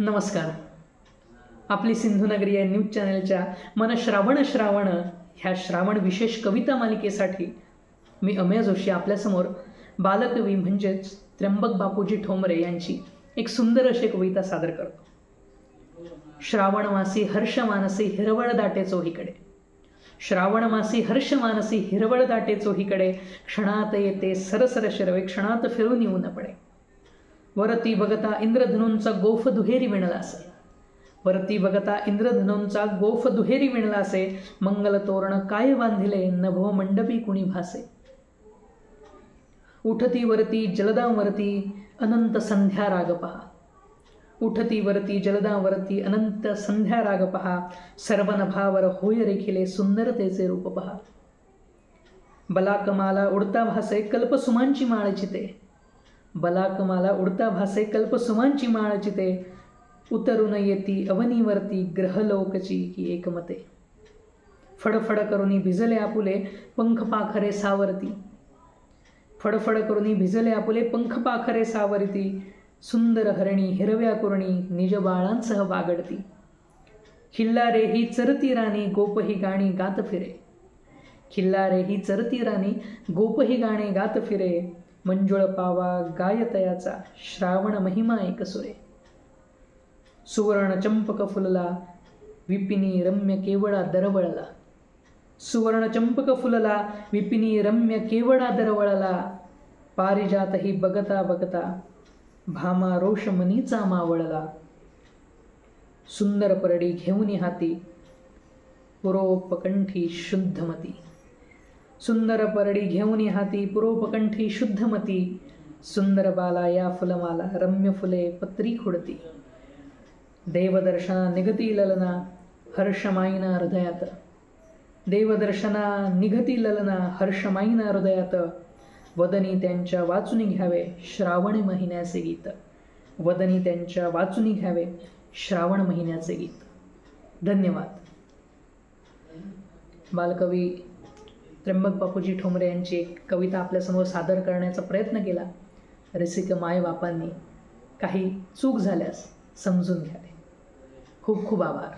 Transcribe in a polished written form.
नमस्कार. आपली सिंधुनगरी या न्यूज चॅनलच्या मन श्रावण ह्या श्रावण विशेष कविता मालिकेसाठी मी अमेय जोशी आपल्यासमोर बालकवी म्हणजेच त्र्यंबक बापूजी ठोंबरे यांची एक सुंदर अशी कविता सादर करतो. श्रावण मासी हर्ष मानसी हिरवळ दाटे चोहीकडे, श्रावण मासी हर्ष मानसी हिरवळ दाटे चोहीकडे, क्षणात येते सरसर शिरवे क्षणात फिरून येऊ न पडे. वरती बघता इंद्रधनूंचा गोफ दुहेरी विणला असे, वरती बघता इंद्रधनूंचा गोफ दुहेरी विणला असे, मंगल तोरण काय बांधिले नभो मंडपी कुणी भासे. उठती वरती जलदावरती अनंत संध्या राग पहा, उठती वरती जलदावरती अनंत संध्या राग पहा, सर्व नभावर होय रेखिले सुंदरतेचे रूप पहा. बलाकमाला उडता भासे कल्पसुमांची माळ चिते, बलाकमाला उडता भासे कल्पसुमांची माळ चिते, उतरून येती अवनीवरती ग्रहलोकची ही एकमते. फडफड करुनी भिजले आपुले पंख पाखरे सावरती, फडफड करुनी भिजले आपुले पंख पाखरे सावरती, सुंदर हरणी हिरव्या कुरणी निज बाळांसह बागडती. खिल्लारे ही चरती राणी गोप ही गाणी गात फिरे, खिल्लारे ही चरती राणी गोप ही गाणे गात फिरे, मंजुळ पावा गायतयाचा श्रावण महिमा एक सुरे. सुवर्ण चंपक फुलला विपिनी रम्य केवळा दरवळला, सुवर्ण चंपक फुलला विपिनी रम्य केवळा दरवळला, पारिजातही बघता बघता भामा रोषमनीचा मावळला. सुंदर परडी घेऊन हाती पुरोपकंठी शुद्धमती, सुंदर परडी घेऊन हाती पुरोपकंठी शुद्धमती, सुंदर बाला या फुलमाला रम्य फुले पत्री खुडती. देवदर्शना निगती ललना हर्षमाईना हृदयात, देवदर्शना निघती ललना हर्षमाईना हृदयात, वदनी त्यांच्या वाचून घ्यावे श्रावण महिन्याचे गीत, वदनी त्यांच्या वाचून घ्यावे श्रावण महिन्याचे गीत. धन्यवाद. बालकवी त्र्यंबक बापूजी ठोंबरे यांची एक कविता आपल्यासमोर सादर करण्याचा प्रयत्न केला. रसिक मायबापांनी काही चूक झाल्यास समजून घ्यावे. खूप खूप आभार.